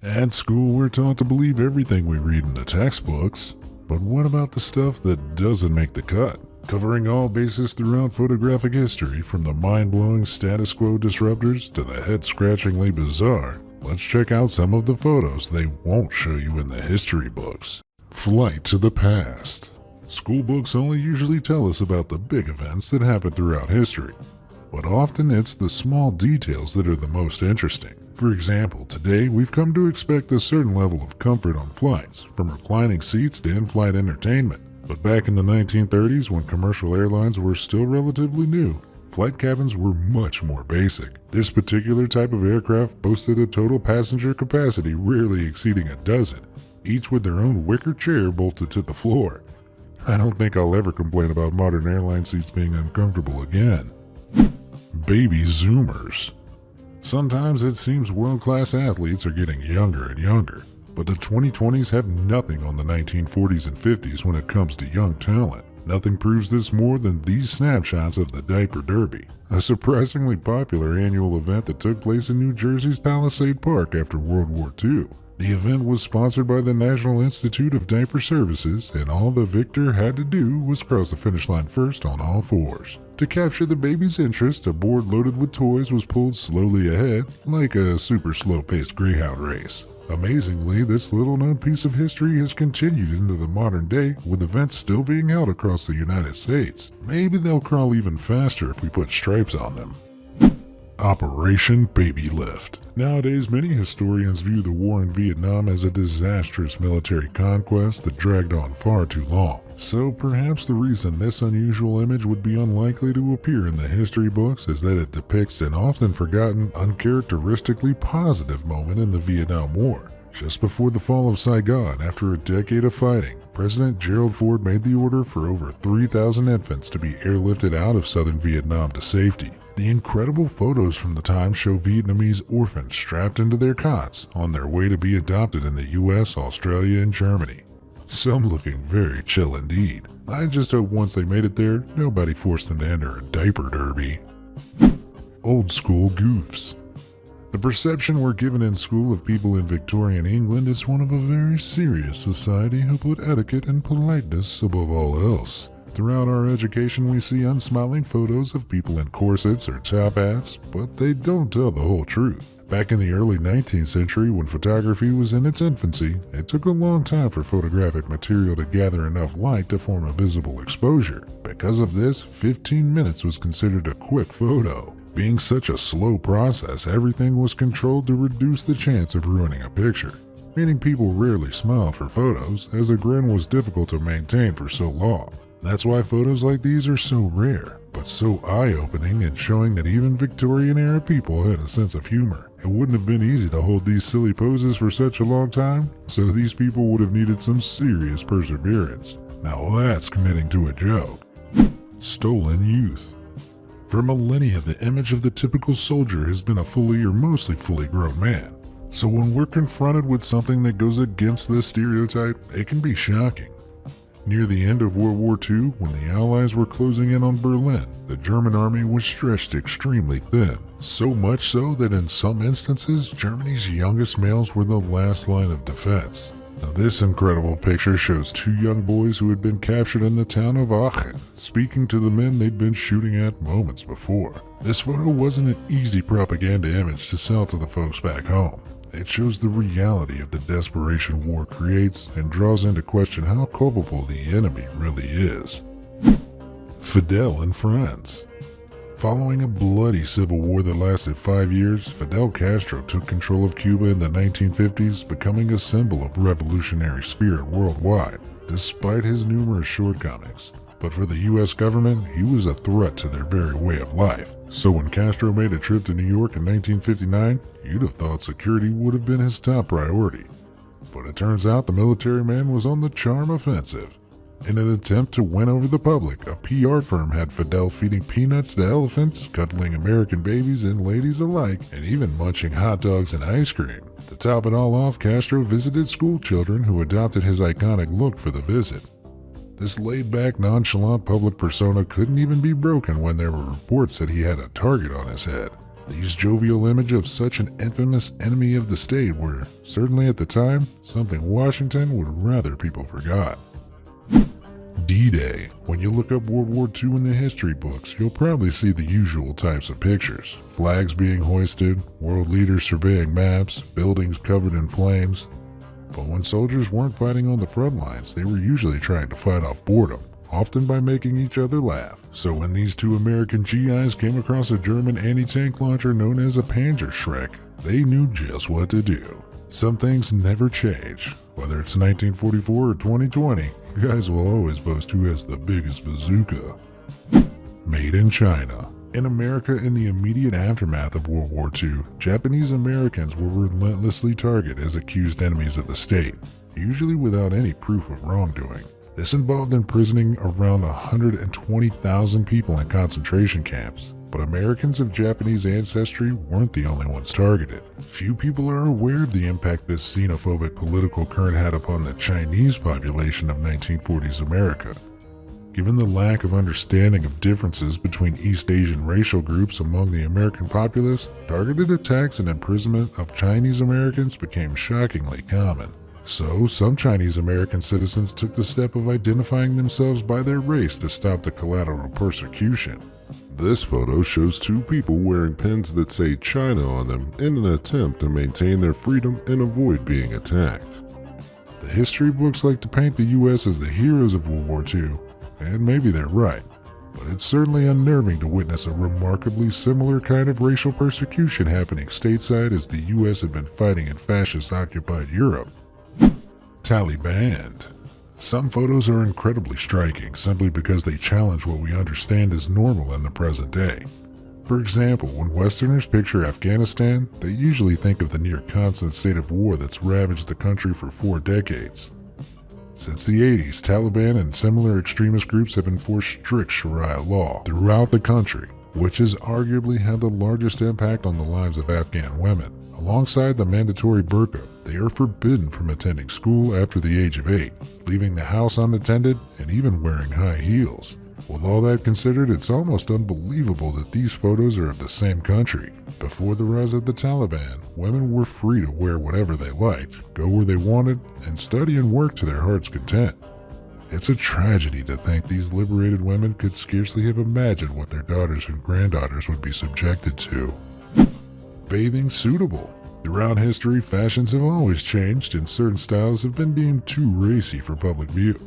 At school, we're taught to believe everything we read in the textbooks. But what about the stuff that doesn't make the cut? Covering all bases throughout photographic history, from the mind-blowing status quo disruptors to the head-scratchingly bizarre, let's check out some of the photos they won't show you in the history books. Flight to the past. School books only usually tell us about the big events that happened throughout history, but often it's the small details that are the most interesting. For example, today we've come to expect a certain level of comfort on flights, from reclining seats to in-flight entertainment. But back in the 1930s, when commercial airlines were still relatively new, flight cabins were much more basic. This particular type of aircraft boasted a total passenger capacity rarely exceeding a dozen, each with their own wicker chair bolted to the floor. I don't think I'll ever complain about modern airline seats being uncomfortable again. Baby Zoomers. Sometimes it seems world-class athletes are getting younger and younger, but the 2020s have nothing on the 1940s and 50s when it comes to young talent. Nothing proves this more than these snapshots of the Diaper Derby, a surprisingly popular annual event that took place in New Jersey's Palisade Park after World War II. The event was sponsored by the National Institute of Diaper Services, and all the victor had to do was cross the finish line first on all fours. To capture the baby's interest, a board loaded with toys was pulled slowly ahead, like a super slow-paced greyhound race. Amazingly, this little-known piece of history has continued into the modern day, with events still being held across the United States. Maybe they'll crawl even faster if we put stripes on them. Operation Baby Lift. Nowadays, many historians view the war in Vietnam as a disastrous military conquest that dragged on far too long. So perhaps the reason this unusual image would be unlikely to appear in the history books is that it depicts an often forgotten, uncharacteristically positive moment in the Vietnam War. Just before the fall of Saigon, after a decade of fighting, President Gerald Ford made the order for over 3,000 infants to be airlifted out of southern Vietnam to safety. The incredible photos from the time show Vietnamese orphans strapped into their cots on their way to be adopted in the US, Australia, and Germany. Some looking very chill indeed. I just hope once they made it there, nobody forced them to enter a diaper derby. Old school goofs. The perception we're given in school of people in Victorian England is one of a very serious society who put etiquette and politeness above all else. Throughout our education, we see unsmiling photos of people in corsets or top hats, but they don't tell the whole truth. Back in the early 19th century, when photography was in its infancy, it took a long time for photographic material to gather enough light to form a visible exposure. Because of this, 15 minutes was considered a quick photo. Being such a slow process, everything was controlled to reduce the chance of ruining a picture, meaning people rarely smiled for photos, as a grin was difficult to maintain for so long. That's why photos like these are so rare, but so eye-opening and showing that even Victorian-era people had a sense of humor. It wouldn't have been easy to hold these silly poses for such a long time, so these people would have needed some serious perseverance. Now that's committing to a joke. Stolen youth. For millennia, the image of the typical soldier has been a fully or mostly fully grown man. So when we're confronted with something that goes against this stereotype, it can be shocking. Near the end of World War II, when the Allies were closing in on Berlin, the German army was stretched extremely thin. So much so that in some instances, Germany's youngest males were the last line of defense. Now, this incredible picture shows two young boys who had been captured in the town of Aachen, speaking to the men they'd been shooting at moments before. This photo wasn't an easy propaganda image to sell to the folks back home. It shows the reality of the desperation war creates and draws into question how culpable the enemy really is. Fidel and friends. Following a bloody civil war that lasted 5 years, Fidel Castro took control of Cuba in the 1950s, becoming a symbol of revolutionary spirit worldwide, despite his numerous shortcomings. But for the US government, he was a threat to their very way of life. So when Castro made a trip to New York in 1959, you'd have thought security would have been his top priority. But it turns out the military man was on the charm offensive. In an attempt to win over the public, a PR firm had Fidel feeding peanuts to elephants, cuddling American babies and ladies alike, and even munching hot dogs and ice cream. To top it all off, Castro visited school children who adopted his iconic look for the visit. This laid-back, nonchalant public persona couldn't even be broken when there were reports that he had a target on his head. These jovial image of such an infamous enemy of the state were, certainly at the time, something Washington would rather people forgot. D-Day. When you look up World War II in the history books, you'll probably see the usual types of pictures. Flags being hoisted, world leaders surveying maps, buildings covered in flames. But when soldiers weren't fighting on the front lines, they were usually trying to fight off boredom, often by making each other laugh. So when these two American GIs came across a German anti-tank launcher known as a Panzerschreck, they knew just what to do. Some things never change. Whether it's 1944 or 2020, guys will always boast who has the biggest bazooka. Made in China. In America, in the immediate aftermath of World War II, Japanese Americans were relentlessly targeted as accused enemies of the state, usually without any proof of wrongdoing. This involved imprisoning around 120,000 people in concentration camps. But Americans of Japanese ancestry weren't the only ones targeted. Few people are aware of the impact this xenophobic political current had upon the Chinese population of 1940s America. Given the lack of understanding of differences between East Asian racial groups among the American populace, targeted attacks and imprisonment of Chinese Americans became shockingly common. So, some Chinese American citizens took the step of identifying themselves by their race to stop the collateral persecution. This photo shows two people wearing pins that say China on them in an attempt to maintain their freedom and avoid being attacked. The history books like to paint the US as the heroes of World War II, and maybe they're right, but it's certainly unnerving to witness a remarkably similar kind of racial persecution happening stateside as the US had been fighting in fascist-occupied Europe. Taliban. Some photos are incredibly striking simply because they challenge what we understand as normal in the present day. For example, when Westerners picture Afghanistan, they usually think of the near constant state of war that's ravaged the country for 4 decades. Since the 80s, Taliban and similar extremist groups have enforced strict Sharia law throughout the country, which has arguably had the largest impact on the lives of Afghan women. Alongside the mandatory burqa, they are forbidden from attending school after the age of 8, leaving the house unattended, and even wearing high heels. With all that considered, it's almost unbelievable that these photos are of the same country. Before the rise of the Taliban, women were free to wear whatever they liked, go where they wanted, and study and work to their heart's content. It's a tragedy to think these liberated women could scarcely have imagined what their daughters and granddaughters would be subjected to. Bathing suitable. Throughout history, fashions have always changed and certain styles have been deemed too racy for public view.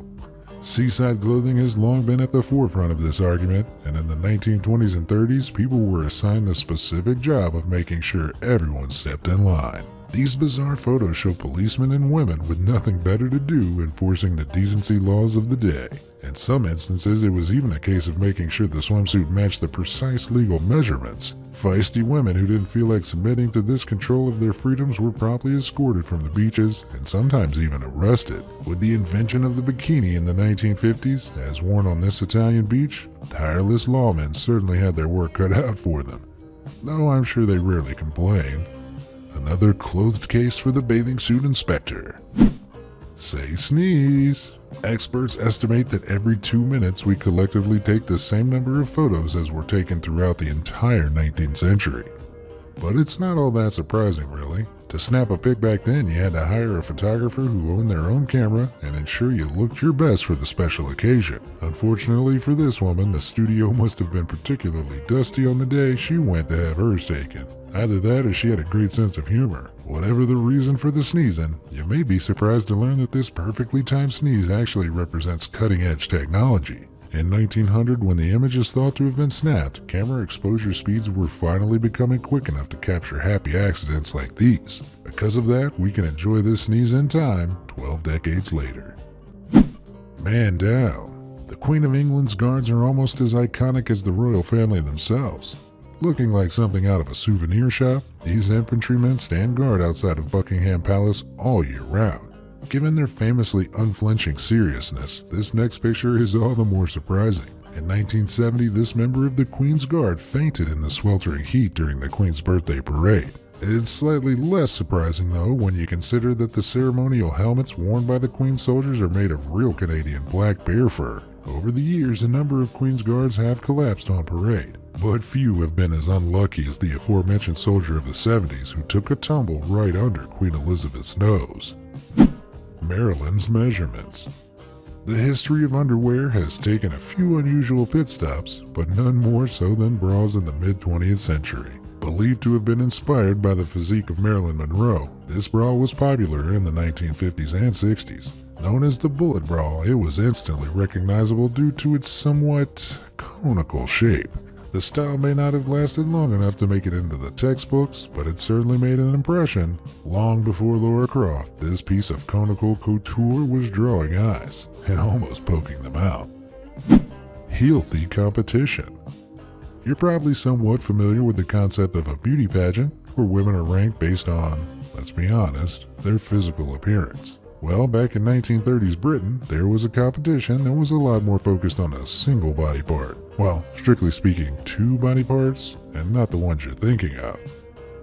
Seaside clothing has long been at the forefront of this argument, and in the 1920s and 30s, people were assigned the specific job of making sure everyone stepped in line. These bizarre photos show policemen and women with nothing better to do enforcing the decency laws of the day. In some instances, it was even a case of making sure the swimsuit matched the precise legal measurements. Feisty women who didn't feel like submitting to this control of their freedoms were promptly escorted from the beaches and sometimes even arrested. With the invention of the bikini in the 1950s, as worn on this Italian beach, tireless lawmen certainly had their work cut out for them, though I'm sure they rarely complained. Another clothed case for the bathing suit inspector. Say sneeze. Experts estimate that every 2 minutes we collectively take the same number of photos as were taken throughout the entire 19th century. But it's not all that surprising, really. To snap a pic back then, you had to hire a photographer who owned their own camera and ensure you looked your best for the special occasion. Unfortunately for this woman, the studio must have been particularly dusty on the day she went to have hers taken. Either that or she had a great sense of humor. Whatever the reason for the sneezing, you may be surprised to learn that this perfectly timed sneeze actually represents cutting-edge technology. In 1900, when the image is thought to have been snapped, camera exposure speeds were finally becoming quick enough to capture happy accidents like these. Because of that, we can enjoy this sneeze in time, 12 decades later. Man down. The Queen of England's guards are almost as iconic as the royal family themselves. Looking like something out of a souvenir shop, these infantrymen stand guard outside of Buckingham Palace all year round. Given their famously unflinching seriousness, this next picture is all the more surprising. In 1970, this member of the Queen's Guard fainted in the sweltering heat during the Queen's birthday parade. It's slightly less surprising though when you consider that the ceremonial helmets worn by the Queen's soldiers are made of real Canadian black bear fur. Over the years, a number of Queen's Guards have collapsed on parade. But few have been as unlucky as the aforementioned soldier of the 70s who took a tumble right under Queen Elizabeth's nose. Marilyn's measurements. The history of underwear has taken a few unusual pit stops, but none more so than bras in the mid-20th century. Believed to have been inspired by the physique of Marilyn Monroe, this bra was popular in the 1950s and 60s. Known as the bullet bra, it was instantly recognizable due to its somewhat conical shape. The style may not have lasted long enough to make it into the textbooks, but it certainly made an impression. Long before Laura Croft, this piece of conical couture was drawing eyes and almost poking them out. Healthy competition. You're probably somewhat familiar with the concept of a beauty pageant, where women are ranked based on, let's be honest, their physical appearance. Well, back in 1930s Britain, there was a competition that was a lot more focused on a single body part. Well, strictly speaking, two body parts, and not the ones you're thinking of.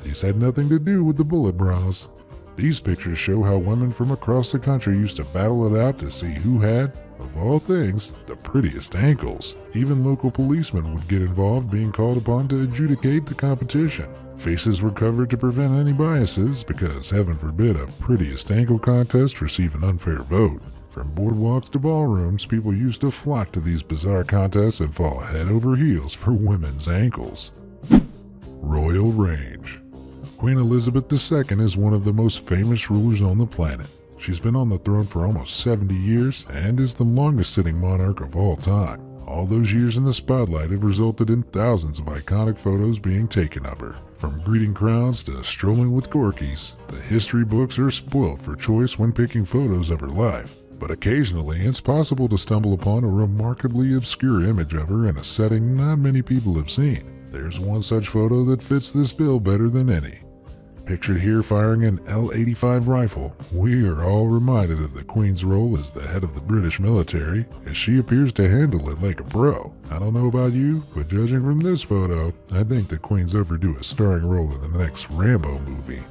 These had nothing to do with the bullet bras. These pictures show how women from across the country used to battle it out to see who had, of all things, the prettiest ankles. Even local policemen would get involved, being called upon to adjudicate the competition. Faces were covered to prevent any biases, because heaven forbid a prettiest ankle contest receive an unfair vote. From boardwalks to ballrooms, people used to flock to these bizarre contests and fall head over heels for women's ankles. Royal Range. Queen Elizabeth II is one of the most famous rulers on the planet. She's been on the throne for almost 70 years and is the longest sitting monarch of all time. All those years in the spotlight have resulted in thousands of iconic photos being taken of her. From greeting crowds to strolling with Gorkies, the history books are spoilt for choice when picking photos of her life. But occasionally it's possible to stumble upon a remarkably obscure image of her in a setting not many people have seen. There's one such photo that fits this bill better than any. Pictured here firing an L-85 rifle, we are all reminded of the Queen's role as the head of the British military, as she appears to handle it like a pro. I don't know about you, but judging from this photo, I think the Queen's overdue a starring role in the next Rambo movie.